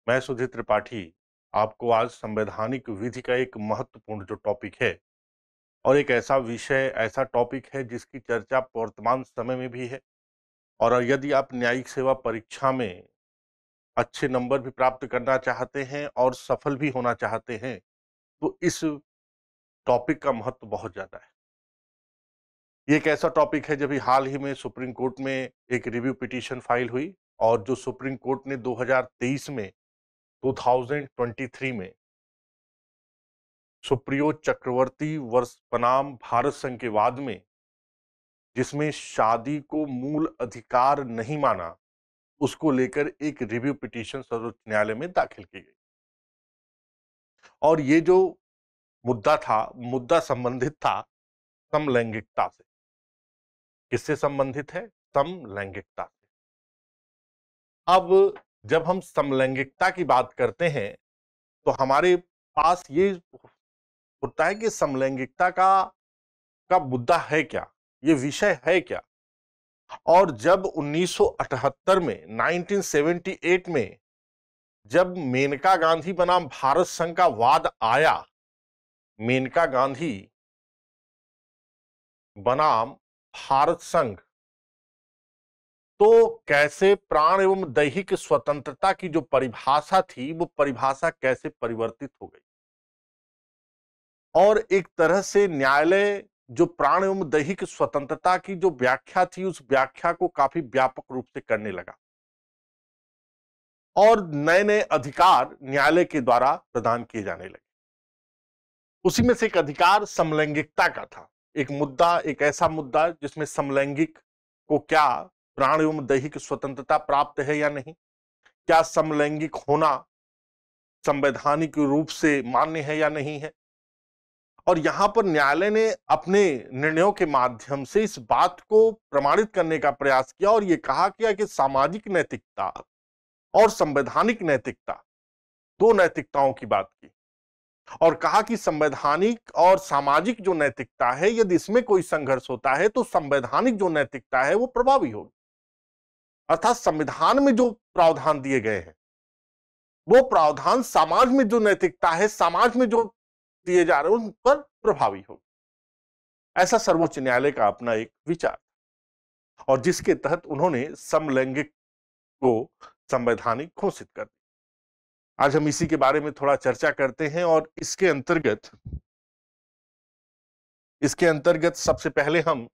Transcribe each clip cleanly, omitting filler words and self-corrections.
मैं सुधीर त्रिपाठी आपको आज संवैधानिक विधि का एक महत्वपूर्ण जो टॉपिक है और एक ऐसा विषय ऐसा टॉपिक है जिसकी चर्चा वर्तमान समय में भी है। और यदि आप न्यायिक सेवा परीक्षा में अच्छे नंबर भी प्राप्त करना चाहते हैं और सफल भी होना चाहते हैं तो इस टॉपिक का महत्व बहुत ज्यादा है। ये एक ऐसा टॉपिक है जब हाल ही में सुप्रीम कोर्ट में एक रिव्यू पिटीशन फाइल हुई और जो सुप्रीम कोर्ट ने 2023 में 2023 में सुप्रियो चक्रवर्ती वर्ष बनाम भारत संघ के वाद में जिसमें शादी को मूल अधिकार नहीं माना, उसको लेकर एक रिव्यू पिटीशन सर्वोच्च न्यायालय में दाखिल की गई। और ये जो मुद्दा संबंधित था समलैंगिकता से। किससे संबंधित है? समलैंगिकता से। अब जब हम समलैंगिकता की बात करते हैं तो हमारे पास ये होता है कि समलैंगिकता का मुद्दा है क्या, ये विषय है क्या। और जब 1978 में 1978 में जब मेनका गांधी बनाम भारत संघ का वाद आया, मेनका गांधी बनाम भारत संघ, तो कैसे प्राण एवं दैहिक स्वतंत्रता की जो परिभाषा थी वो परिभाषा कैसे परिवर्तित हो गई और एक तरह से न्यायालय जो प्राण एवं दैहिक स्वतंत्रता की जो व्याख्या थी उस व्याख्या को काफी व्यापक रूप से करने लगा और नए नए अधिकार न्यायालय के द्वारा प्रदान किए जाने लगे। उसी में से एक अधिकार समलैंगिकता का था। एक ऐसा मुद्दा जिसमें समलैंगिक को क्या प्राण एवं दैहिक स्वतंत्रता प्राप्त है या नहीं, क्या समलैंगिक होना संवैधानिक रूप से मान्य है या नहीं है। और यहां पर न्यायालय ने अपने निर्णयों के माध्यम से इस बात को प्रमाणित करने का प्रयास किया और यह कहा किया कि सामाजिक नैतिकता और संवैधानिक नैतिकता, दो नैतिकताओं की बात की और कहा कि संवैधानिक और सामाजिक जो नैतिकता है यदि इसमें कोई संघर्ष होता है तो संवैधानिक जो नैतिकता है वो प्रभावी होगी। अर्थात संविधान में जो प्रावधान दिए गए हैं वो प्रावधान समाज में जो नैतिकता है, समाज में जो दिए जा रहे हैं उन पर प्रभावी होगी। ऐसा सर्वोच्च न्यायालय का अपना एक विचार और जिसके तहत उन्होंने समलैंगिक को संवैधानिक घोषित कर दिया। आज हम इसी के बारे में थोड़ा चर्चा करते हैं और इसके अंतर्गत सबसे पहले हम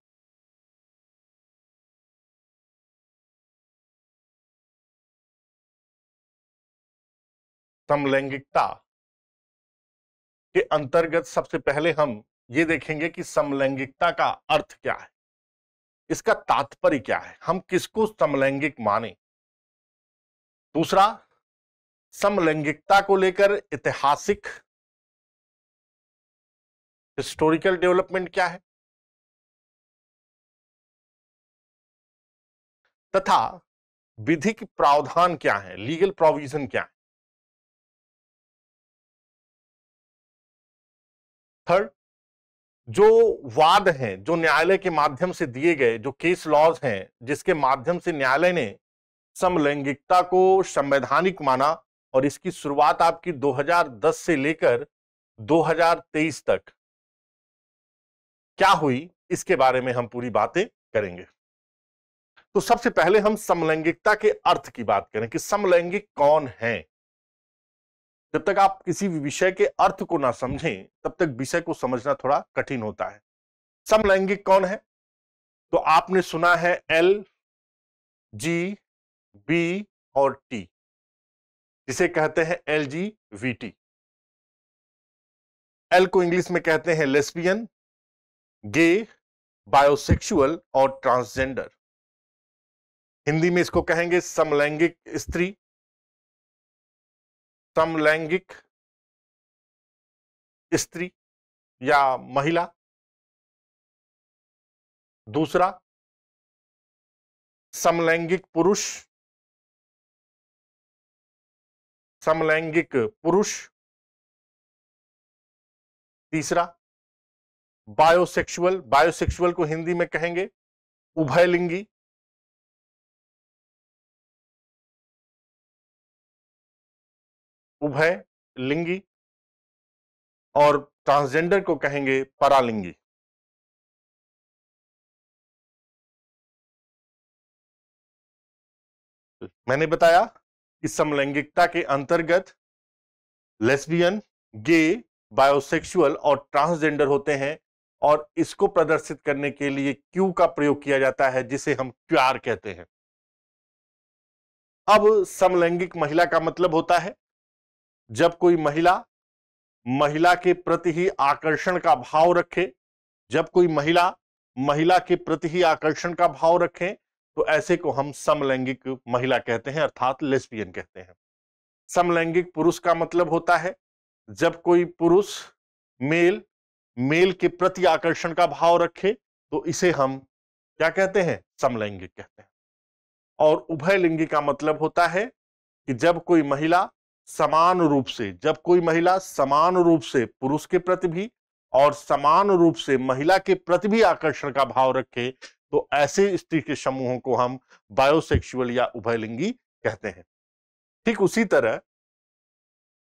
समलैंगिकता के अंतर्गत सबसे पहले हम ये देखेंगे कि समलैंगिकता का अर्थ क्या है, इसका तात्पर्य क्या है, हम किसको समलैंगिक माने। दूसरा, समलैंगिकता को लेकर ऐतिहासिक हिस्टोरिकल डेवलपमेंट क्या है तथा विधिक प्रावधान क्या है, लीगल प्रोविजन क्या है। थर्ड, जो वाद हैं जो न्यायालय के माध्यम से दिए गए जो केस लॉज हैं जिसके माध्यम से न्यायालय ने समलैंगिकता को संवैधानिक माना और इसकी शुरुआत आपकी 2010 से लेकर 2023 तक क्या हुई, इसके बारे में हम पूरी बातें करेंगे। तो सबसे पहले हम समलैंगिकता के अर्थ की बात करें कि समलैंगिक कौन है। जब तक आप किसी भी विषय के अर्थ को ना समझें तब तक विषय को समझना थोड़ा कठिन होता है। समलैंगिक कौन है? तो आपने सुना है एल, जी, बी और टी, जिसे कहते हैं LGBT। एल को इंग्लिश में कहते हैं लेस्बियन, गे, बायोसेक्सुअल और ट्रांसजेंडर। हिंदी में इसको कहेंगे समलैंगिक स्त्री, समलैंगिक स्त्री या महिला। दूसरा, समलैंगिक पुरुष, समलैंगिक पुरुष। तीसरा, बायोसेक्सुअल, बायोसेक्सुअल को हिंदी में कहेंगे उभयलिंगी। उभय लिंगी और ट्रांसजेंडर को कहेंगे परालिंगी। मैंने बताया कि समलैंगिकता के अंतर्गत लेस्बियन, गे, बायोसेक्सुअल और ट्रांसजेंडर होते हैं और इसको प्रदर्शित करने के लिए क्यू का प्रयोग किया जाता है जिसे हम क्वार कहते हैं। अब समलैंगिक महिला का मतलब होता है जब कोई महिला के प्रति ही आकर्षण का भाव रखे, जब कोई महिला के प्रति ही आकर्षण का भाव रखें तो ऐसे को हम समलैंगिक महिला कहते हैं अर्थात लेस्बियन कहते हैं। समलैंगिक पुरुष का मतलब होता है जब कोई पुरुष मेल के प्रति आकर्षण का भाव रखे तो इसे हम क्या कहते हैं? समलैंगिक कहते हैं। और उभयलिंगी का मतलब होता है कि जब कोई महिला समान रूप से पुरुष के प्रति भी और समान रूप से महिला के प्रति भी आकर्षण का भाव रखे तो ऐसे स्त्री के समूहों को हम बायोसेक्सुअल या उभयलिंगी कहते हैं। ठीक उसी तरह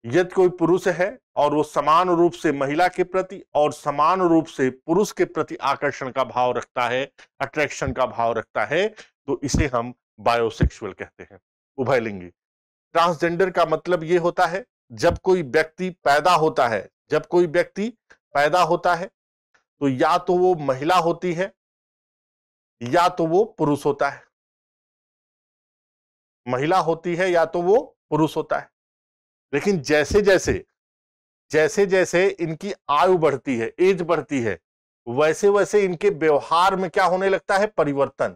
यदि कोई पुरुष है और वो समान रूप से महिला के प्रति और समान रूप से पुरुष के प्रति आकर्षण का भाव रखता है, अट्रैक्शन का भाव रखता है, तो इसे हम बायोसेक्सुअल कहते हैं, उभयलिंगी। ट्रांसजेंडर का मतलब यह होता है जब कोई व्यक्ति पैदा होता है तो या तो वो महिला होती है या तो वो पुरुष होता है, महिला होती है या तो वो पुरुष होता है। लेकिन जैसे जैसे इनकी आयु बढ़ती है, एज बढ़ती है, वैसे वैसे इनके व्यवहार में क्या होने लगता है? परिवर्तन।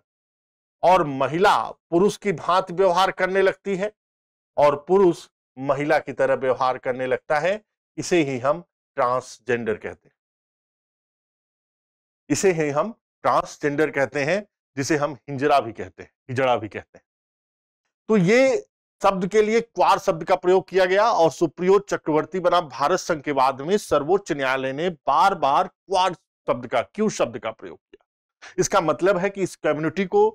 और महिला पुरुष की भांति व्यवहार करने लगती है और पुरुष महिला की तरह व्यवहार करने लगता है। इसे ही हम ट्रांसजेंडर कहते हैं, जिसे हम हिजड़ा भी कहते हैं। तो ये शब्द के लिए क्वार शब्द का प्रयोग किया गया और सुप्रियो चक्रवर्ती बनाम भारत संघ के बाद में सर्वोच्च न्यायालय ने बार बार क्यू शब्द का प्रयोग किया। इसका मतलब है कि इस कम्युनिटी को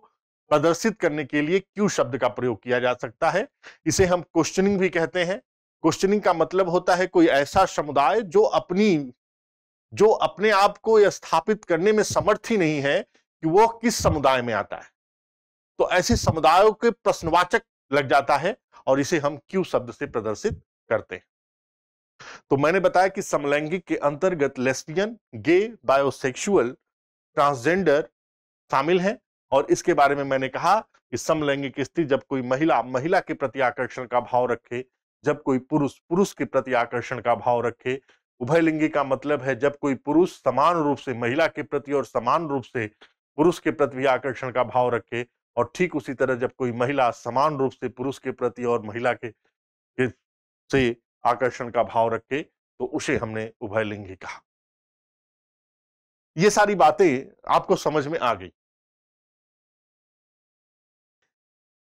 प्रदर्शित करने के लिए क्यू शब्द का प्रयोग किया जा सकता है। इसे हम क्वेश्चनिंग भी कहते हैं। क्वेश्चनिंग का मतलब होता है कोई ऐसा समुदाय जो अपने आप को स्थापित करने में समर्थ ही नहीं है कि वो किस समुदाय में आता है, तो ऐसे समुदायों के प्रश्नवाचक लग जाता है और इसे हम क्यू शब्द से प्रदर्शित करते हैं। तो मैंने बताया कि समलैंगिक के अंतर्गत लेस्बियन, गे, बायोसेक्सुअल, ट्रांसजेंडर शामिल हैं और इसके बारे में मैंने कहा कि समलैंगिक स्त्री जब कोई महिला के प्रति आकर्षण का भाव रखे, जब कोई पुरुष के प्रति आकर्षण का भाव रखे। उभयलिंगी का मतलब है जब कोई पुरुष समान रूप से महिला के प्रति और समान रूप से पुरुष के प्रति भी आकर्षण का भाव रखे, और ठीक उसी तरह जब कोई महिला समान रूप से पुरुष के प्रति और महिला के से आकर्षण का भाव रखे तो उसे हमने उभयलिंगी कहा। ये सारी बातें आपको समझ में आ गई।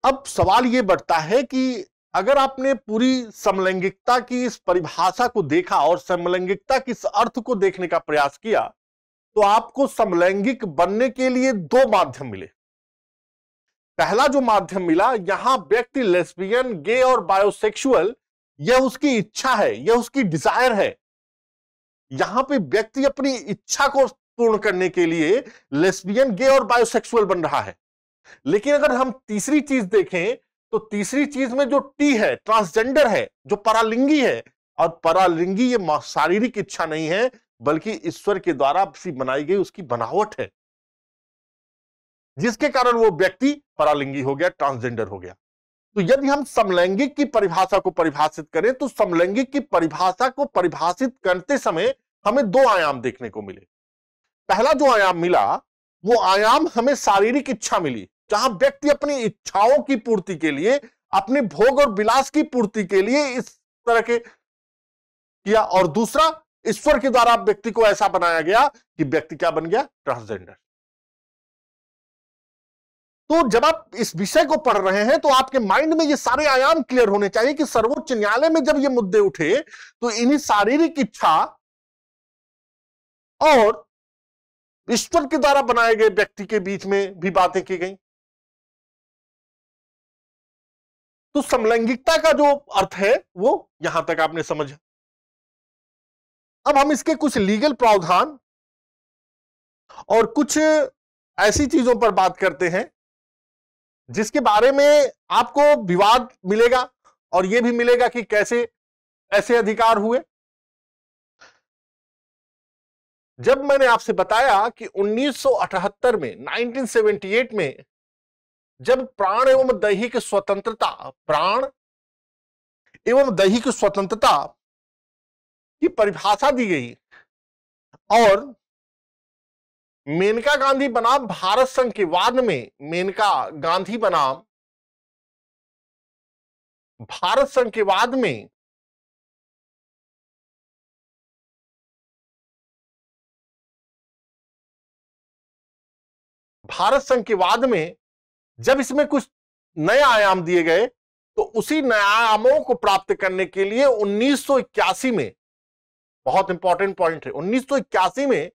अब सवाल यह बढ़ता है कि अगर आपने पूरी समलैंगिकता की इस परिभाषा को देखा और समलैंगिकता की इस अर्थ को देखने का प्रयास किया तो आपको समलैंगिक बनने के लिए दो माध्यम मिले। पहला जो माध्यम मिला, यहां व्यक्ति लेस्बियन, गे और बायोसेक्सुअल, यह उसकी इच्छा है, यह उसकी डिजायर है। यहां पे व्यक्ति अपनी इच्छा को पूर्ण करने के लिए लेस्बियन, गे और बायोसेक्सुअल बन रहा है। लेकिन अगर हम तीसरी चीज देखें तो तीसरी चीज में जो टी है, ट्रांसजेंडर है, जो परालिंगी है, और परालिंगी ये शारीरिक इच्छा नहीं है बल्कि ईश्वर के द्वारा बनाई गई उसकी बनावट है, जिसके कारण वो व्यक्ति परालिंगी हो गया, ट्रांसजेंडर हो गया। तो यदि हम समलैंगिक की परिभाषा को परिभाषित करें तो समलैंगिक की परिभाषा को परिभाषित करते समय हमें दो आयाम देखने को मिले। पहला जो आयाम मिला वो आयाम हमें शारीरिक इच्छा मिली, जहां व्यक्ति अपनी इच्छाओं की पूर्ति के लिए, अपने भोग और विलास की पूर्ति के लिए इस तरह के किया, और दूसरा ईश्वर के द्वारा व्यक्ति को ऐसा बनाया गया कि व्यक्ति क्या बन गया? ट्रांसजेंडर। तो जब आप इस विषय को पढ़ रहे हैं तो आपके माइंड में ये सारे आयाम क्लियर होने चाहिए कि सर्वोच्च न्यायालय में जब ये मुद्दे उठे तो इन्हीं शारीरिक इच्छा और ईश्वर के द्वारा बनाए गए व्यक्ति के बीच में भी बातें की गई। तो समलैंगिकता का जो अर्थ है वो यहां तक आपने समझा। अब हम इसके कुछ लीगल प्रावधान और कुछ ऐसी चीजों पर बात करते हैं जिसके बारे में आपको विवाद मिलेगा और यह भी मिलेगा कि कैसे ऐसे अधिकार हुए। जब मैंने आपसे बताया कि 1978 में 1978 में जब प्राण एवं दैहिक स्वतंत्रता, प्राण एवं दैहिक स्वतंत्रता की परिभाषा दी गई और मेनका गांधी बनाम भारत संघ के वाद में मेनका गांधी बनाम भारत संघ के वाद में जब इसमें कुछ नए आयाम दिए गए तो उसी नए आयामों को प्राप्त करने के लिए 1981 में, बहुत इंपॉर्टेंट पॉइंट है, 1981 में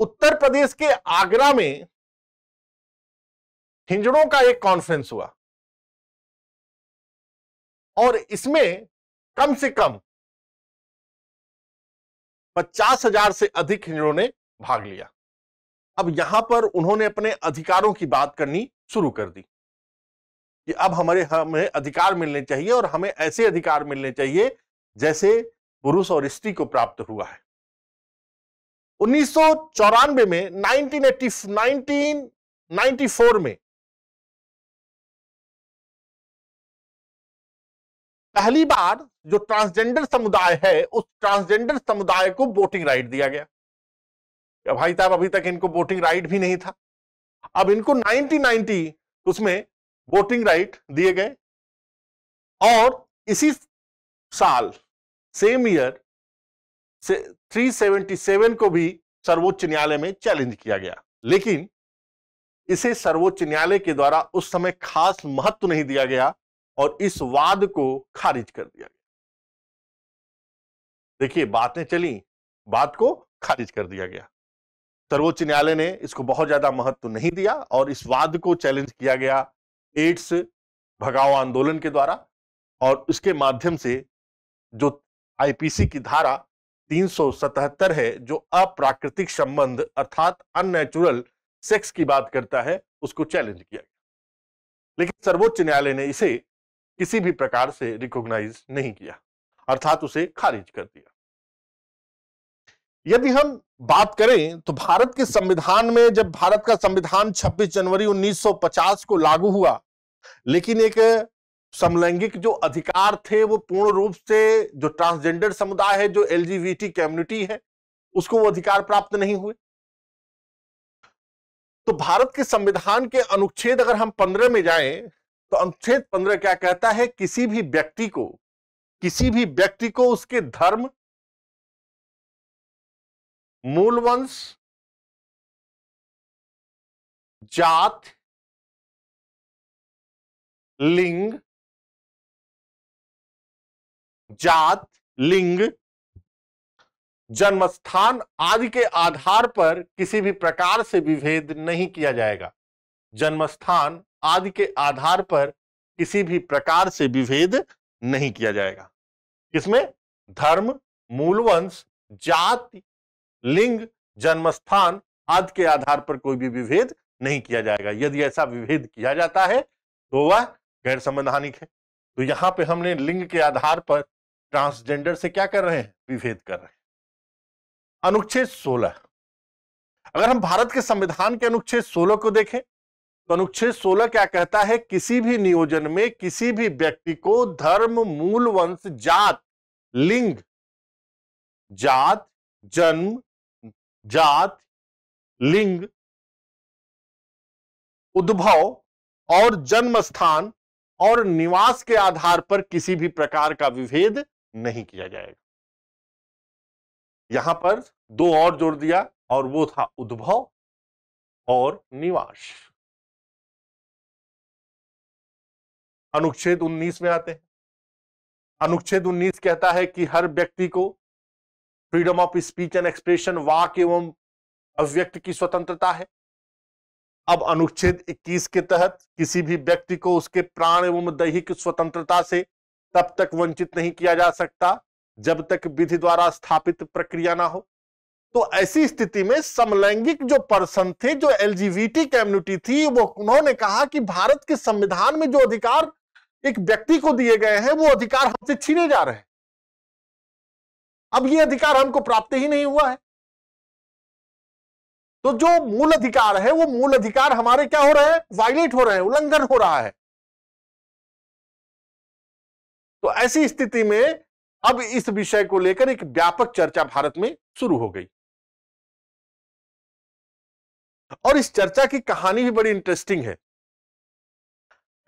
उत्तर प्रदेश के आगरा में हिंजड़ों का एक कॉन्फ्रेंस हुआ और इसमें कम से कम 50,000 से अधिक हिंजड़ों ने भाग लिया। अब यहां पर उन्होंने अपने अधिकारों की बात करनी शुरू कर दी कि अब हमें अधिकार मिलने चाहिए और हमें ऐसे अधिकार मिलने चाहिए जैसे पुरुष और स्त्री को प्राप्त हुआ है। 1994 में 1994 में पहली बार जो ट्रांसजेंडर समुदाय है उस ट्रांसजेंडर समुदाय को वोटिंग राइट दिया गया। भाई साहब अभी तक इनको वोटिंग राइट भी नहीं था, अब इनको 1990 उसमें वोटिंग राइट दिए गए और इसी साल सेम ईयर से 377 को भी सर्वोच्च न्यायालय में चैलेंज किया गया, लेकिन इसे सर्वोच्च न्यायालय के द्वारा उस समय खास महत्व नहीं दिया गया और इस वाद को खारिज कर दिया गया। देखिए बातें चली, बात को खारिज कर दिया गया। सर्वोच्च न्यायालय ने इसको बहुत ज्यादा महत्व नहीं दिया और इस वाद को चैलेंज किया गया एड्स भगाओ आंदोलन के द्वारा और उसके माध्यम से जो आईपीसी की धारा 377 है जो अप्राकृतिक संबंध अर्थात अननेचुरल सेक्स की बात करता है उसको चैलेंज किया गया, लेकिन सर्वोच्च न्यायालय ने इसे किसी भी प्रकार से रिकॉग्नाइज नहीं किया अर्थात उसे खारिज कर दिया। यदि हम बात करें तो भारत के संविधान में, जब भारत का संविधान 26 जनवरी 1950 को लागू हुआ, लेकिन एक समलैंगिक जो अधिकार थे वो पूर्ण रूप से जो ट्रांसजेंडर समुदाय है, जो एलजीबीटी कम्युनिटी है, उसको वो अधिकार प्राप्त नहीं हुए। तो भारत के संविधान के अनुच्छेद अगर हम 15 में जाएं तो अनुच्छेद 15 क्या कहता है, किसी भी व्यक्ति को उसके धर्म, मूल वंश, जात, लिंग, जन्मस्थान आदि के आधार पर किसी भी प्रकार से विभेद नहीं किया जाएगा। जन्मस्थान आदि के आधार पर किसी भी प्रकार से विभेद नहीं किया जाएगा। किसमें? धर्म, मूलवंश, जाति, लिंग, जन्मस्थान आदि के आधार पर कोई भी विभेद नहीं किया जाएगा। यदि ऐसा विभेद किया जाता है तो वह गैर संवैधानिक है। तो यहां पे हमने लिंग के आधार पर ट्रांसजेंडर से क्या कर रहे हैं? विभेद कर रहे हैं। अनुच्छेद 16, अगर हम भारत के संविधान के अनुच्छेद 16 को देखें तो अनुच्छेद 16 क्या कहता है, किसी भी नियोजन में किसी भी व्यक्ति को धर्म, मूल वंश, जात, लिंग, जन्म, लिंग, उद्भव और जन्म स्थान और निवास के आधार पर किसी भी प्रकार का विभेद नहीं किया जाएगा। यहां पर दो और जोड़ दिया और वो था उद्भव और निवास। अनुच्छेद 19 में आते हैं। अनुच्छेद 19 कहता है कि हर व्यक्ति को freedom of speech and expression, वाक एवं अभिव्यक्ति की स्वतंत्रता है। अब अनुच्छेद 21 के तहत किसी भी व्यक्ति को उसके प्राण एवं दैहिक स्वतंत्रता से तब तक वंचित नहीं किया जा सकता जब तक विधि द्वारा स्थापित प्रक्रिया ना हो। तो ऐसी स्थिति में समलैंगिक जो पर्सन थे, जो एलजीबीटी कम्युनिटी थी, वो उन्होंने कहा कि भारत के संविधान में जो अधिकार एक व्यक्ति को दिए गए हैं वो अधिकार हमसे छीने जा रहे हैं। अब ये अधिकार हमको प्राप्त ही नहीं हुआ है, तो जो मूल अधिकार है वो मूल अधिकार हमारे क्या हो रहे हैं, वायलेट हो रहे हैं, उल्लंघन हो रहा है। तो ऐसी स्थिति में अब इस विषय को लेकर एक व्यापक चर्चा भारत में शुरू हो गई और इस चर्चा की कहानी भी बड़ी इंटरेस्टिंग है।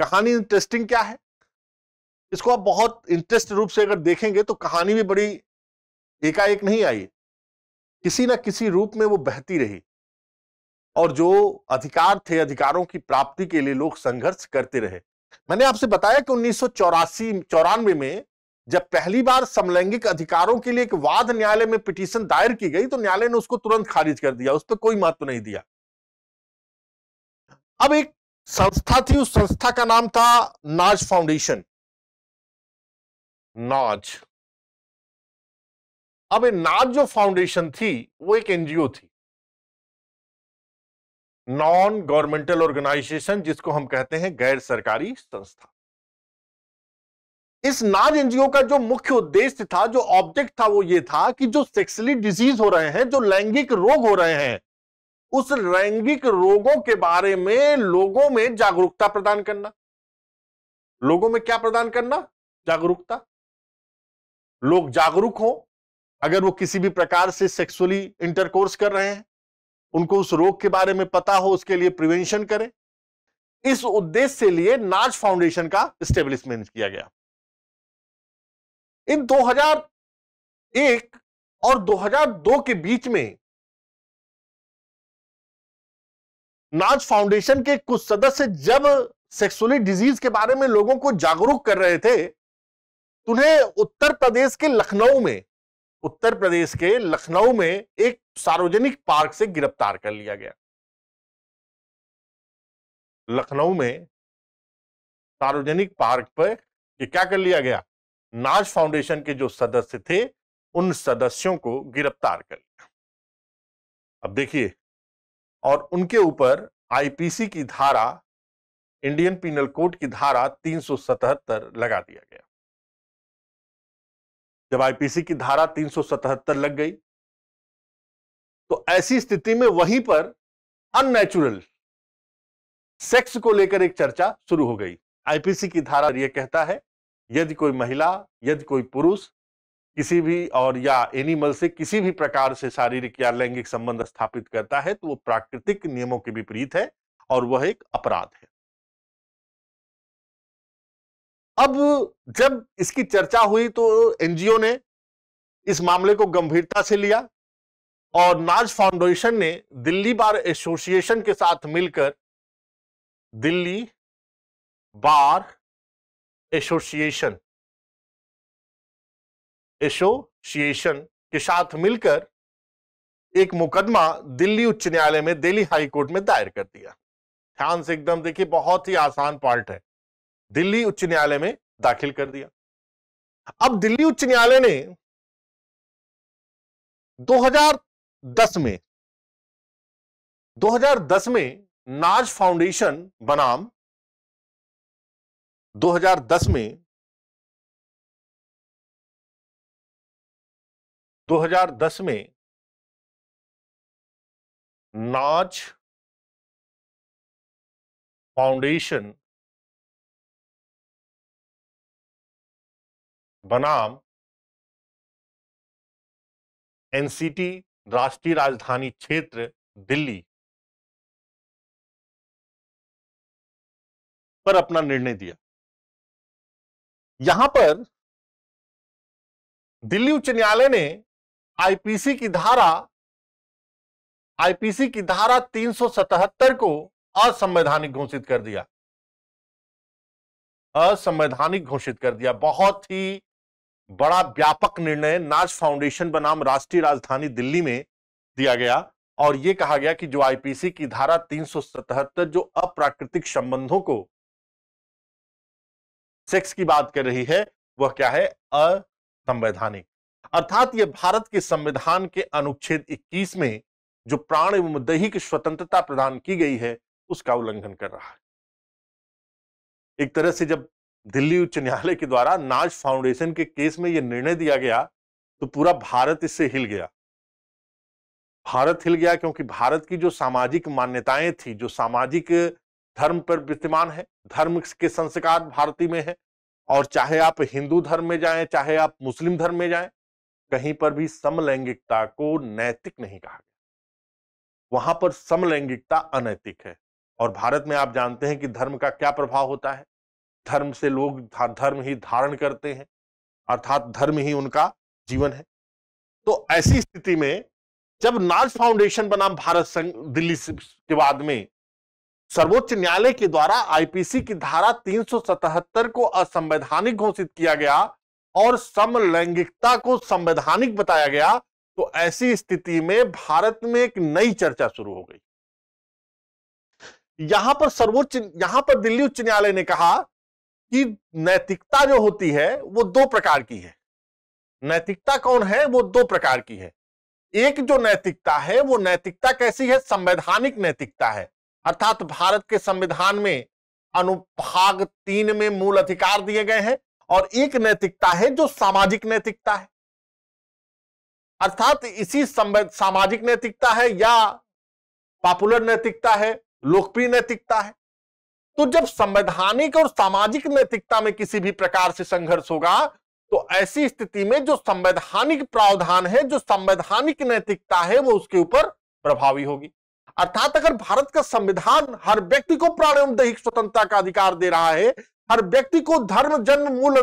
कहानी इंटरेस्टिंग क्या है, इसको आप बहुत इंटरेस्ट रूप से अगर देखेंगे तो कहानी भी बड़ी एकाएक नहीं आई, किसी ना किसी रूप में वो बहती रही और जो अधिकार थे, अधिकारों की प्राप्ति के लिए लोग संघर्ष करते रहे। मैंने आपसे बताया कि 1994 में जब पहली बार समलैंगिक अधिकारों के लिए एक वाद न्यायालय में पिटीशन दायर की गई तो न्यायालय ने उसको तुरंत खारिज कर दिया, उस पर कोई महत्व नहीं दिया। अब एक संस्था थी, उस संस्था का नाम था नाज फाउंडेशन, नाज। अब ये नाज जो फाउंडेशन थी वो एक एनजीओ थी, नॉन गवर्नमेंटल ऑर्गेनाइजेशन, जिसको हम कहते हैं गैर सरकारी संस्था। इस नाज एनजीओ का जो मुख्य उद्देश्य था, जो ऑब्जेक्ट था, वो ये था कि जो सेक्सुअली डिजीज हो रहे हैं, जो लैंगिक रोग हो रहे हैं, उस लैंगिक रोगों के बारे में लोगों में जागरूकता प्रदान करना। लोगों में क्या प्रदान करना, जागरूकता। लोग जागरूक हो, अगर वो किसी भी प्रकार से सेक्सुअली इंटरकोर्स कर रहे हैं, उनको उस रोग के बारे में पता हो, उसके लिए प्रिवेंशन करें। इस उद्देश्य से लिए नाज फाउंडेशन का एस्टेब्लिशमेंट किया गया। इन 2001 और 2002 के बीच में नाज फाउंडेशन के कुछ सदस्य जब सेक्सुअली डिजीज के बारे में लोगों को जागरूक कर रहे थे, तो उन्हें उत्तर प्रदेश के लखनऊ में एक सार्वजनिक पार्क से गिरफ्तार कर लिया गया। लखनऊ में सार्वजनिक पार्क पर क्या कर लिया गया, नाज फाउंडेशन के जो सदस्य थे उन सदस्यों को गिरफ्तार कर लिया। अब देखिए, और उनके ऊपर आईपीसी की धारा, इंडियन पिनल कोड की धारा 377 लगा दिया गया। जब आईपीसी की धारा 377 लग गई तो ऐसी स्थिति में वहीं पर अननेचुरल सेक्स को लेकर एक चर्चा शुरू हो गई। आईपीसी की धारा यह कहता है, यदि कोई महिला, यदि कोई पुरुष किसी भी और या एनिमल से किसी भी प्रकार से शारीरिक या लैंगिक संबंध स्थापित करता है तो वो प्राकृतिक नियमों के विपरीत है और वह एक अपराध है। अब जब इसकी चर्चा हुई तो एनजीओ ने इस मामले को गंभीरता से लिया और नाज फाउंडेशन ने दिल्ली बार एसोसिएशन के साथ मिलकर दिल्ली बार एसोसिएशन के साथ मिलकर एक मुकदमा दिल्ली उच्च न्यायालय में, दिल्ली हाई कोर्ट में दायर कर दिया। ध्यान से एकदम देखिए, बहुत ही आसान पार्ट है। दिल्ली उच्च न्यायालय में दाखिल कर दिया। अब दिल्ली उच्च न्यायालय ने 2010 में नाज फाउंडेशन बनाम 2010 में नाज फाउंडेशन बनाम एनसीटी राष्ट्रीय राजधानी क्षेत्र दिल्ली पर अपना निर्णय दिया। यहां पर दिल्ली उच्च न्यायालय ने आईपीसी की धारा 377 को असंवैधानिक घोषित कर दिया। असंवैधानिक घोषित कर दिया। बहुत ही बड़ा व्यापक निर्णय नाज फाउंडेशन बनाम राष्ट्रीय राजधानी दिल्ली में दिया गया और यह कहा गया कि जो आईपीसी की धारा 377 जो अप्राकृतिक संबंधों को, सेक्स की बात कर रही है, वह क्या है? असंवैधानिक। अर्थात यह भारत के संविधान के अनुच्छेद 21 में जो प्राण एवं दैहिक स्वतंत्रता प्रदान की गई है उसका उल्लंघन कर रहा है। एक तरह से जब दिल्ली उच्च न्यायालय के द्वारा नाज फाउंडेशन के केस में यह निर्णय दिया गया तो पूरा भारत इससे हिल गया। भारत हिल गया क्योंकि भारत की जो सामाजिक मान्यताएं थी, जो सामाजिक धर्म पर विद्यमान है, धर्म के संस्कार भारतीय में है, और चाहे आप हिंदू धर्म में जाएं, चाहे आप मुस्लिम धर्म में जाएं, कहीं पर भी समलैंगिकता को नैतिक नहीं कहा गया। वहां पर समलैंगिकता अनैतिक है। और भारत में आप जानते हैं कि धर्म का क्या प्रभाव होता है। धर्म से लोग धर्म ही धारण करते हैं, अर्थात धर्म ही उनका जीवन है। तो ऐसी स्थिति में जब नाज फाउंडेशन बना भारत संघ दिल्ली के बाद में, सर्वोच्च न्यायालय के द्वारा आईपीसी की धारा 377 को असंवैधानिक घोषित किया गया और समलैंगिकता को संवैधानिक बताया गया, तो ऐसी स्थिति में भारत में एक नई चर्चा शुरू हो गई। यहां पर दिल्ली उच्च न्यायालय ने कहा कि नैतिकता जो होती है वो दो प्रकार की है। नैतिकता कौन है? वो दो प्रकार की है। एक जो नैतिकता है वो नैतिकता कैसी है? संवैधानिक नैतिकता है। अर्थात भारत के संविधान में अनुभाग 3 में मूल अधिकार दिए गए हैं, और एक नैतिकता है जो सामाजिक नैतिकता है। अर्थात इसी सामाजिक नैतिकता है या पॉपुलर नैतिकता है, लोकप्रिय नैतिकता है। तो जब संवैधानिक और सामाजिक नैतिकता में किसी भी प्रकार से संघर्ष होगा तो ऐसी स्थिति में जो संवैधानिक प्रावधान है, जो संवैधानिक नैतिकता है, वो उसके ऊपर प्रभावी होगी। अर्थात अगर भारत का संविधान हर व्यक्ति को प्राण एवं दैहिक स्वतंत्रता का अधिकार दे रहा है, हर व्यक्ति को धर्म, जन्म, मूल,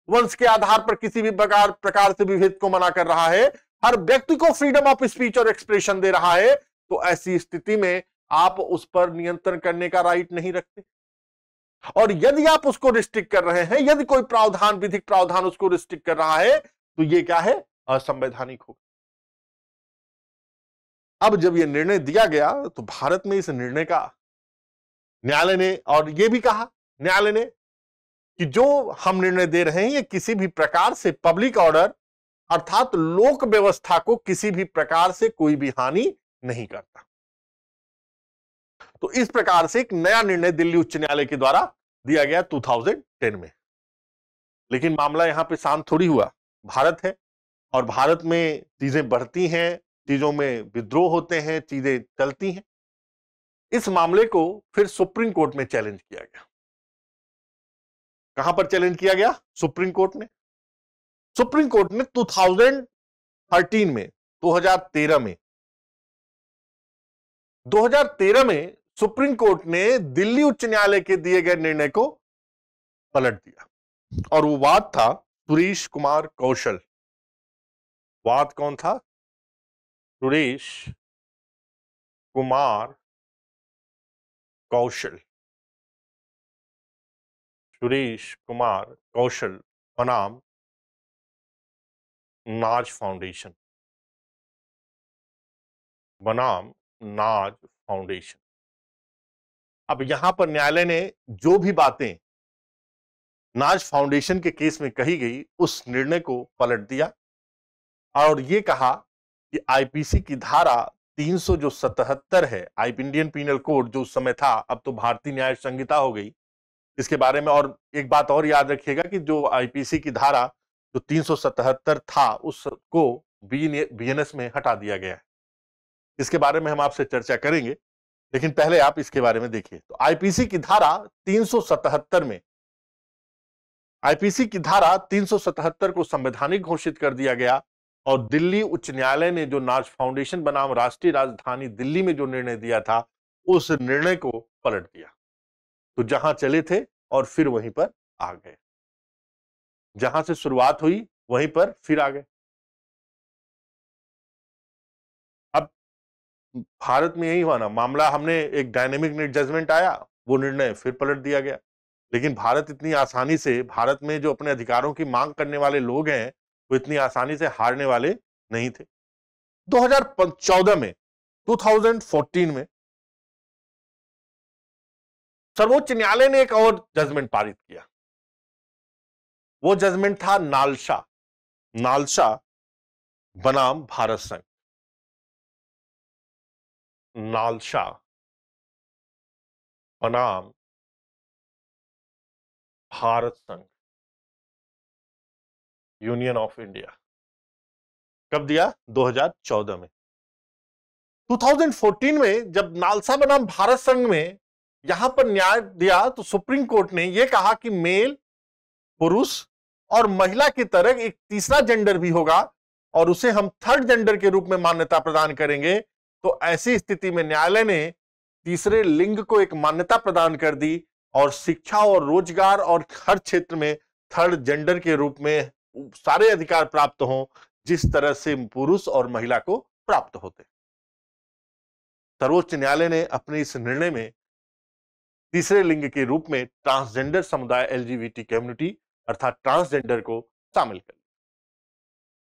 वंश के आधार पर किसी भी प्रकार से विभेद को मना कर रहा है, हर व्यक्ति को फ्रीडम ऑफ स्पीच और एक्सप्रेशन दे रहा है, तो ऐसी स्थिति में आप उस पर नियंत्रण करने का राइट नहीं रखते। और यदि आप उसको रिस्ट्रिक्ट कर रहे हैं, यदि कोई प्रावधान, विधिक प्रावधान उसको रिस्ट्रिक्ट कर रहा है, तो ये क्या है? असंवैधानिक होगा। अब जब यह निर्णय दिया गया तो भारत में इस निर्णय का न्यायालय ने, और यह भी कहा न्यायालय ने कि जो हम निर्णय दे रहे हैं ये किसी भी प्रकार से पब्लिक ऑर्डर अर्थात लोक व्यवस्था को किसी भी प्रकार से कोई भी हानि नहीं करता। तो इस प्रकार से एक नया निर्णय दिल्ली उच्च न्यायालय के द्वारा दिया गया 2010 में। लेकिन मामला यहां पे शांत थोड़ी हुआ। भारत है और भारत में चीजें बढ़ती हैं, चीजों में विद्रोह होते हैं, चीजें चलती हैं। इस मामले को फिर सुप्रीम कोर्ट में चैलेंज किया गया। कहां पर चैलेंज किया गया? सुप्रीम कोर्ट ने। सुप्रीम कोर्ट ने 2013 में 2013 में सुप्रीम कोर्ट ने दिल्ली उच्च न्यायालय के दिए गए निर्णय को पलट दिया। और वो वाद था सुरेश कुमार कौशल। वाद कौन था? सुरेश कुमार कौशल। सुरेश कुमार कौशल बनाम नाज फाउंडेशन, बनाम नाज फाउंडेशन। अब यहां पर न्यायालय ने जो भी बातें नाज फाउंडेशन के केस में कही गई उस निर्णय को पलट दिया और यह कहा कि आईपीसी की धारा 377 है, इंडियन पीनल कोड जो उस समय था, अब तो भारतीय न्याय संहिता हो गई, इसके बारे में। और एक बात और याद रखिएगा कि जो आईपीसी की धारा जो 377 था उसको बीएनएस में हटा दिया गया है। इसके बारे में हम आपसे चर्चा करेंगे, लेकिन पहले आप इसके बारे में देखिए। तो आईपीसी की धारा 377 में, आईपीसी की धारा 377 को संवैधानिक घोषित कर दिया गया और दिल्ली उच्च न्यायालय ने जो नाज फाउंडेशन बनाम राष्ट्रीय राजधानी दिल्ली में जो निर्णय दिया था उस निर्णय को पलट दिया। तो जहां चले थे और फिर वहीं पर आ गए, जहां से शुरुआत हुई वहीं पर फिर आ गए। अब भारत में यही हुआ ना मामला, हमने एक डायनेमिक जजमेंट आया, वो निर्णय फिर पलट दिया गया। लेकिन भारत इतनी आसानी से, भारत में जो अपने अधिकारों की मांग करने वाले लोग हैं वो इतनी आसानी से हारने वाले नहीं थे। 2014 में 2014 में सर्वोच्च न्यायालय ने एक और जजमेंट पारित किया। वो जजमेंट था नालसा, नालसा बनाम भारत संघ, नालसा बनाम भारत संघ, यूनियन ऑफ इंडिया। कब दिया? 2014 में। 2014 में जब नालसा बनाम भारत संघ में यहां पर न्याय दिया तो सुप्रीम कोर्ट ने यह कहा कि मेल, पुरुष और महिला की तरह एक तीसरा जेंडर भी होगा और उसे हम थर्ड जेंडर के रूप में मान्यता प्रदान करेंगे। तो ऐसी स्थिति में न्यायालय ने तीसरे लिंग को एक मान्यता प्रदान कर दी और शिक्षा और रोजगार और हर क्षेत्र में थर्ड जेंडर के रूप में सारे अधिकार प्राप्त हों जिस तरह से पुरुष और महिला को प्राप्त होते। सर्वोच्च न्यायालय ने अपने इस निर्णय में तीसरे लिंग के रूप में ट्रांसजेंडर समुदाय, एलजीबीटी कम्युनिटी अर्थात ट्रांसजेंडर को शामिल कर लिया।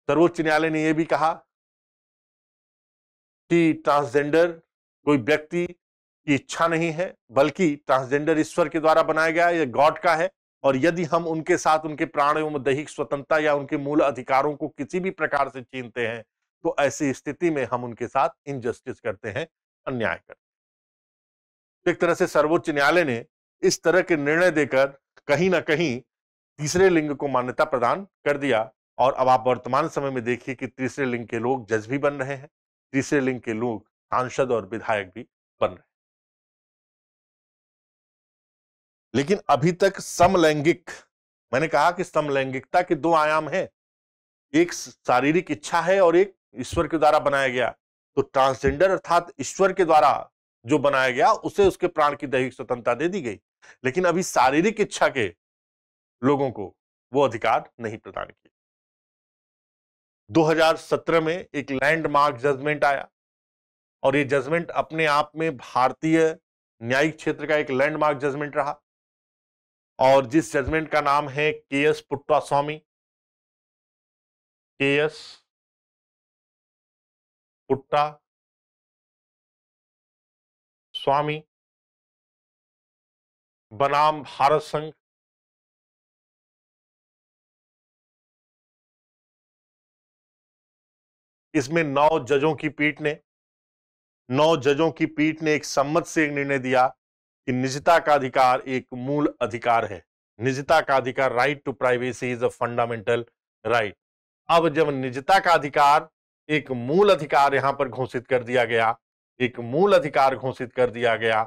सर्वोच्च न्यायालय ने यह भी कहा कि ट्रांसजेंडर कोई व्यक्ति की इच्छा नहीं है, बल्कि ट्रांसजेंडर ईश्वर के द्वारा बनाया गया, यह गॉड का है। और यदि हम उनके साथ उनके प्राण एवं दैहिक स्वतंत्रता या उनके मूल अधिकारों को किसी भी प्रकार से छीनते हैं तो ऐसी स्थिति में हम उनके साथ इनजस्टिस करते हैं, अन्याय करते हैं। एक तरह से सर्वोच्च न्यायालय ने इस तरह के निर्णय देकर कहीं ना कहीं तीसरे लिंग को मान्यता प्रदान कर दिया। और अब आप वर्तमान समय में देखिए कि तीसरे लिंग के लोग जज भी बन रहे हैं, तीसरे लिंग के लोग सांसद और विधायक भी बन रहे हैं। लेकिन अभी तक समलैंगिक, मैंने कहा कि समलैंगिकता के दो आयाम हैं, एक शारीरिक इच्छा है और एक ईश्वर के द्वारा बनाया गया। तो ट्रांसजेंडर अर्थात ईश्वर के द्वारा जो बनाया गया उसे उसके प्राण की दैहिक स्वतंत्रता दे दी गई, लेकिन अभी शारीरिक इच्छा के लोगों को वो अधिकार नहीं प्रदान किया। 2017 में एक लैंडमार्क जजमेंट आया और ये जजमेंट अपने आप में भारतीय न्यायिक क्षेत्र का एक लैंडमार्क जजमेंट रहा और जिस जजमेंट का नाम है के.एस. पुट्टास्वामी, के.एस. पुट्टास्वामी बनाम भारत संघ। इसमें 9 जजों की पीठ ने एक सम्मत से एक निर्णय दिया कि निजता का अधिकार एक मूल अधिकार है। निजता का अधिकार, right to privacy is a fundamental right. अब जब निजता का अधिकार एक मूल अधिकार यहां पर घोषित कर दिया गया, एक मूल अधिकार घोषित कर दिया गया,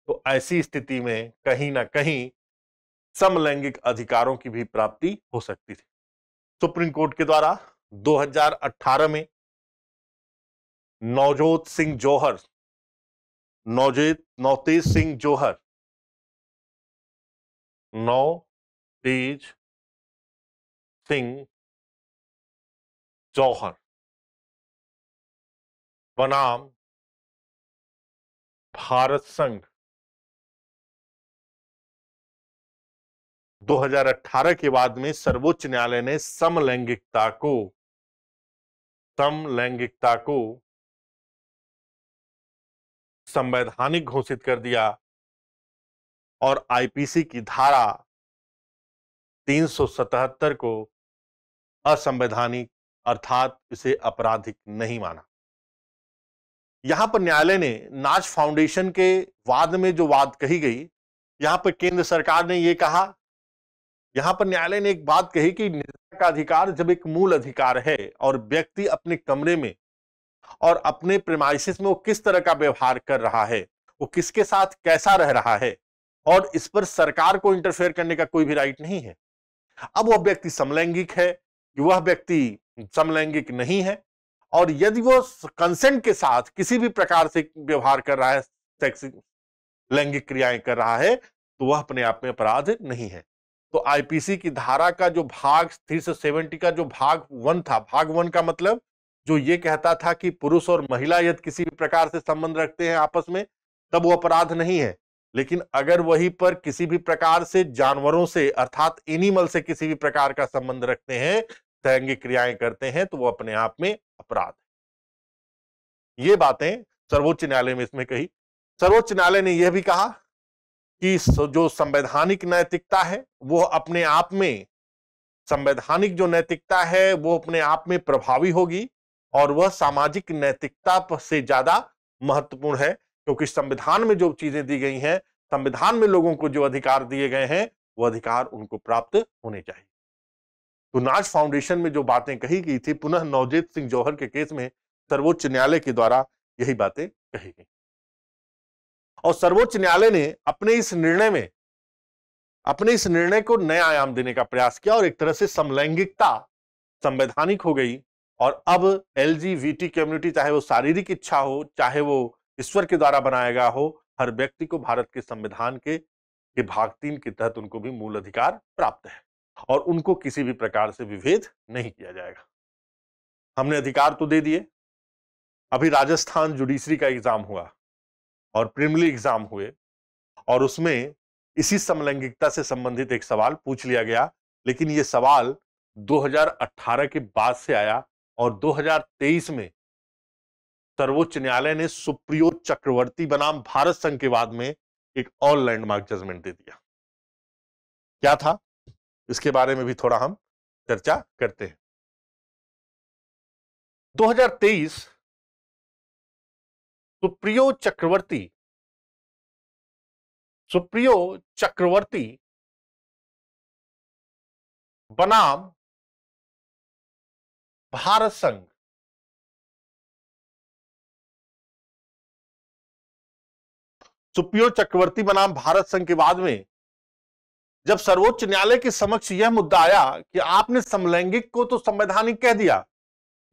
तो ऐसी स्थिति में कहीं ना कहीं समलैंगिक अधिकारों की भी प्राप्ति हो सकती थी। सुप्रीम कोर्ट के द्वारा 2018 में नवतेज सिंह जौहर, नवतेज सिंह जौहर बनाम भारत संघ 2018 के बाद में सर्वोच्च न्यायालय ने समलैंगिकता को संवैधानिक घोषित कर दिया और आईपीसी की धारा 377 को असंवैधानिक अर्थात इसे आपराधिक नहीं माना। यहां पर न्यायालय ने नाज फाउंडेशन के वाद में जो बात कही गई, यहां पर केंद्र सरकार ने यह कहा, यहां पर न्यायालय ने एक बात कही कि निजता का अधिकार जब एक मूल अधिकार है और व्यक्ति अपने कमरे में और अपने प्रेमाइसिस में वो किस तरह का व्यवहार कर रहा है, वो किसके साथ कैसा रह रहा है, और इस पर सरकार को इंटरफेयर करने का कोई भी राइट नहीं है। अब वह व्यक्ति समलैंगिक है कि वह व्यक्ति समलैंगिक नहीं है, और यदि वो कंसेंट के साथ किसी भी प्रकार से व्यवहार कर रहा है, सेक्स लैंगिक क्रियाएं कर रहा है, तो वह अपने आप में अपराध नहीं है। तो आईपीसी की धारा का जो भाग 370 का जो भाग 1 था, भाग 1 का मतलब जो ये कहता था कि पुरुष और महिला यदि किसी भी प्रकार से संबंध रखते हैं आपस में, तब वो अपराध नहीं है। लेकिन अगर वहीं पर किसी भी प्रकार से जानवरों से अर्थात एनिमल से किसी भी प्रकार का संबंध रखते हैं, लैंगिक क्रियाएं करते हैं, तो वो अपने आप में अपराध है। ये बातें सर्वोच्च न्यायालय में इसमें कही। सर्वोच्च न्यायालय ने यह भी कहा कि जो संवैधानिक नैतिकता है वो अपने आप में, संवैधानिक जो नैतिकता है वो अपने आप में प्रभावी होगी और वह सामाजिक नैतिकता से ज्यादा महत्वपूर्ण है, क्योंकि संविधान में जो चीजें दी गई हैं, संविधान में लोगों को जो अधिकार दिए गए हैं वो अधिकार उनको प्राप्त होने चाहिए। तो नाज फाउंडेशन में जो बातें कही गई थी, पुनः नवजोत सिंह जौहर के केस में सर्वोच्च न्यायालय के द्वारा यही बातें कही गई और सर्वोच्च न्यायालय ने अपने इस निर्णय को नया आयाम देने का प्रयास किया और एक तरह से समलैंगिकता संवैधानिक हो गई और अब एलजीबीटी कम्युनिटी, चाहे वो शारीरिक इच्छा हो चाहे वो ईश्वर के द्वारा बनाया गया हो, हर व्यक्ति को भारत के संविधान के भाग 3 के तहत उनको भी मूल अधिकार प्राप्त है और उनको किसी भी प्रकार से विभेद नहीं किया जाएगा। हमने अधिकार तो दे दिए। अभी राजस्थान जुडिशरी का एग्जाम हुआ और प्रीलिमिनरी एग्जाम हुए और उसमें इसी समलैंगिकता से संबंधित एक सवाल पूछ लिया गया, लेकिन यह सवाल 2018 के बाद से आया और 2023 में सर्वोच्च न्यायालय ने सुप्रियो चक्रवर्ती बनाम भारत संघ के बाद में एक और लैंडमार्क जजमेंट दे दिया। क्या था, इसके बारे में भी थोड़ा हम चर्चा करते हैं। 2023 सुप्रियो चक्रवर्ती बनाम भारत संघ सुप्रियो चक्रवर्ती बनाम भारत संघ के बाद में जब सर्वोच्च न्यायालय के समक्ष यह मुद्दा आया कि आपने समलैंगिक को तो संवैधानिक कह दिया,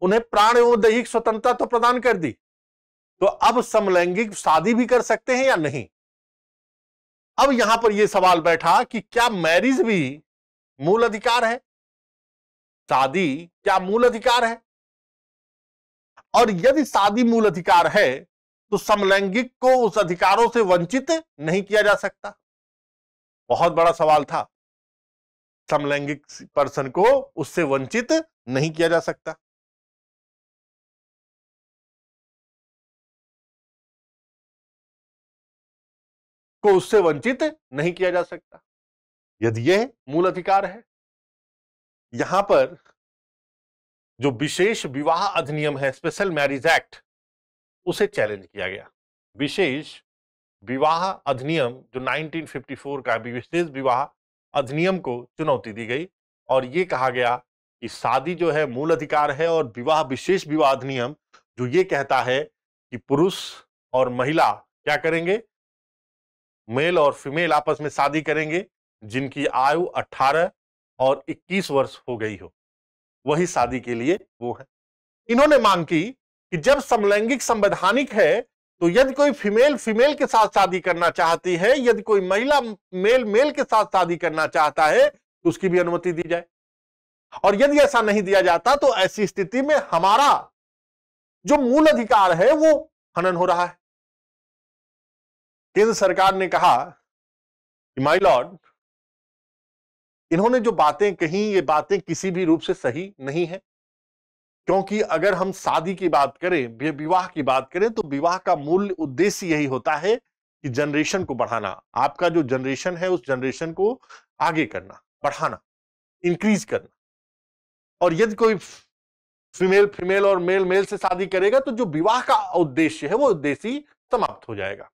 उन्हें प्राण एवं दैहिक स्वतंत्रता तो प्रदान कर दी, तो अब समलैंगिक शादी भी कर सकते हैं या नहीं। अब यहां पर यह सवाल बैठा कि क्या मैरिज भी मूल अधिकार है, शादी क्या मूल अधिकार है, और यदि शादी मूल अधिकार है तो समलैंगिक को उस अधिकारों से वंचित नहीं किया जा सकता। बहुत बड़ा सवाल था, समलैंगिक पर्सन को उससे वंचित नहीं किया जा सकता। को उससे वंचित नहीं किया जा सकता यदि यह मूल अधिकार है। यहां पर जो विशेष विवाह अधिनियम है, स्पेशल मैरिज एक्ट, उसे चैलेंज किया गया। विशेष विवाह अधिनियम जो 1954 का विशेष विवाह अधिनियम को चुनौती दी गई और यह कहा गया कि शादी जो है मूल अधिकार है और विशेष विवाह अधिनियम जो ये कहता है कि पुरुष और महिला क्या करेंगे, मेल और फीमेल आपस में शादी करेंगे जिनकी आयु 18 और 21 वर्ष हो गई हो, वही शादी के लिए वो है। इन्होंने मांग की कि जब समलैंगिक संवैधानिक है तो यदि कोई फीमेल के साथ शादी करना चाहती है, यदि कोई महिला मेल के साथ शादी करना चाहता है तो उसकी भी अनुमति दी जाए, और यदि ऐसा नहीं दिया जाता तो ऐसी स्थिति में हमारा जो मूल अधिकार है वो हनन हो रहा है। केंद्र सरकार ने कहा कि माय लॉर्ड, इन्होंने जो बातें कही ये बातें किसी भी रूप से सही नहीं है, क्योंकि अगर हम शादी की बात करें, विवाह की बात करें, तो विवाह का मूल उद्देश्य यही होता है कि जनरेशन को बढ़ाना, आपका जो जनरेशन है उस जनरेशन को आगे करना, बढ़ाना, इंक्रीज करना। और यदि कोई फीमेल और मेल से शादी करेगा तो जो विवाह का उद्देश्य है वो उद्देश्य समाप्त हो जाएगा।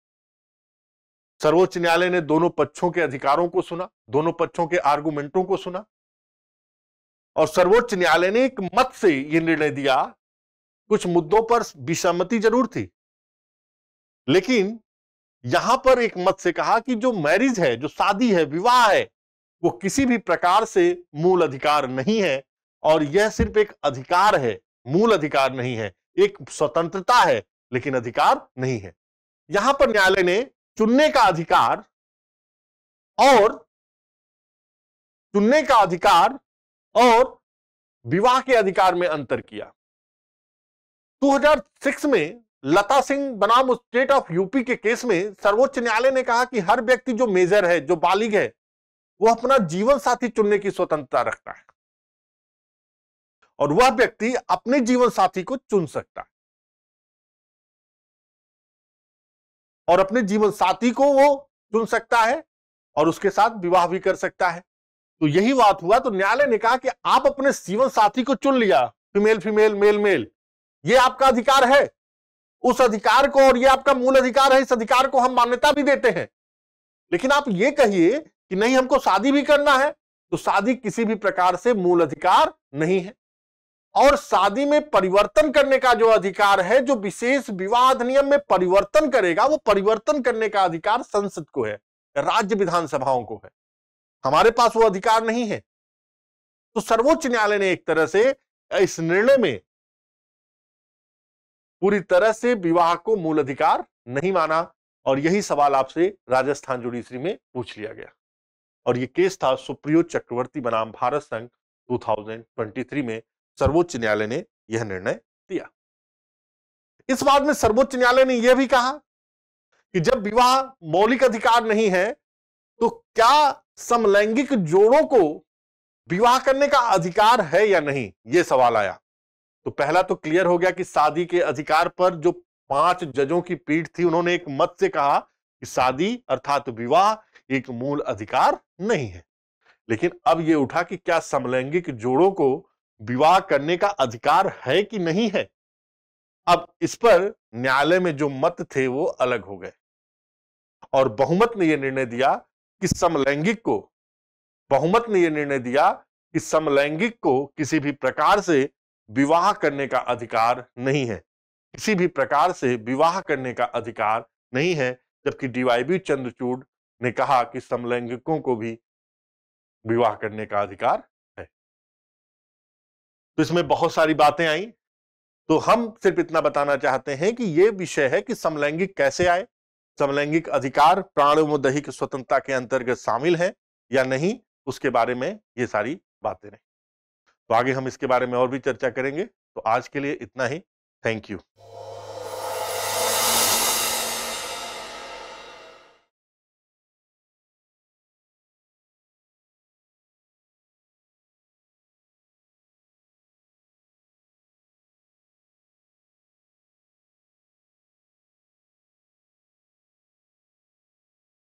सर्वोच्च न्यायालय ने दोनों पक्षों के अधिकारों को सुना, दोनों पक्षों के आर्गुमेंटों को सुना और सर्वोच्च न्यायालय ने एक मत से यह निर्णय दिया। कुछ मुद्दों पर विसम्मति जरूर थी, लेकिन यहां पर एक मत से कहा कि जो मैरिज है, जो शादी है, विवाह है, वो किसी भी प्रकार से मूल अधिकार नहीं है और यह सिर्फ एक अधिकार है, मूल अधिकार नहीं है, एक स्वतंत्रता है लेकिन अधिकार नहीं है। यहां पर न्यायालय ने चुनने का अधिकार और विवाह के अधिकार में अंतर किया। 2006 में लता सिंह बनाम स्टेट ऑफ यूपी के केस में सर्वोच्च न्यायालय ने कहा कि हर व्यक्ति जो मेजर है, जो बालिग है, वो अपना जीवन साथी चुनने की स्वतंत्रता रखता है और वह व्यक्ति अपने जीवन साथी को चुन सकता है। और अपने जीवन साथी को वो चुन सकता है और उसके साथ विवाह भी कर सकता है। तो यही बात हुआ, तो न्यायालय ने कहा कि आप अपने जीवन साथी को चुन लिया, फीमेल फीमेल मेल मेल, ये आपका अधिकार है, उस अधिकार को, और ये आपका मूल अधिकार है, इस अधिकार को हम मान्यता भी देते हैं। लेकिन आप ये कहिए कि नहीं हमको शादी भी करना है, तो शादी किसी भी प्रकार से मूल अधिकार नहीं है। और शादी में परिवर्तन करने का जो अधिकार है, जो विशेष विवाह अधिनियम में परिवर्तन करेगा, वो परिवर्तन करने का अधिकार संसद को है, राज्य विधानसभाओं को है। हमारे पास वो अधिकार नहीं है। तो सर्वोच्च न्यायालय ने एक तरह से इस निर्णय में पूरी तरह से विवाह को मूल अधिकार नहीं माना, और यही सवाल आपसे राजस्थान जुडिशरी में पूछ लिया गया। और यह केस था सुप्रियो चक्रवर्ती बनाम भारत संघ 2023 में सर्वोच्च न्यायालय ने यह निर्णय दिया। इस बात में सर्वोच्च न्यायालय ने यह भी कहा कि जब विवाह मौलिक अधिकार नहीं है, तो क्या समलैंगिक जोड़ों को विवाह करने का अधिकार है या नहीं, यह सवाल आया। तो पहला तो क्लियर हो गया कि शादी के अधिकार पर जो 5 जजों की पीठ थी, उन्होंने एक मत से कहा कि शादी अर्थात विवाह एक मूल अधिकार नहीं है। लेकिन अब यह उठा कि क्या समलैंगिक जोड़ों को विवाह करने का अधिकार है कि नहीं है। अब इस पर न्यायालय में जो मत थे वो अलग हो गए, और बहुमत ने यह निर्णय दिया कि समलैंगिक को किसी भी प्रकार से विवाह करने का अधिकार नहीं है, किसी भी प्रकार से विवाह करने का अधिकार नहीं है। जबकि डीवाईबी चंद्रचूड़ ने कहा कि समलैंगिकों को भी विवाह करने का अधिकार है। तो इसमें बहुत सारी बातें आई, तो हम सिर्फ इतना बताना चाहते हैं कि यह विषय है कि समलैंगिक कैसे आए, समलैंगिक अधिकार प्राण एवं दैहिक स्वतंत्रता के अंतर्गत शामिल है या नहीं, उसके बारे में ये सारी बातें रही। तो आगे हम इसके बारे में और भी चर्चा करेंगे। तो आज के लिए इतना ही। Thank you.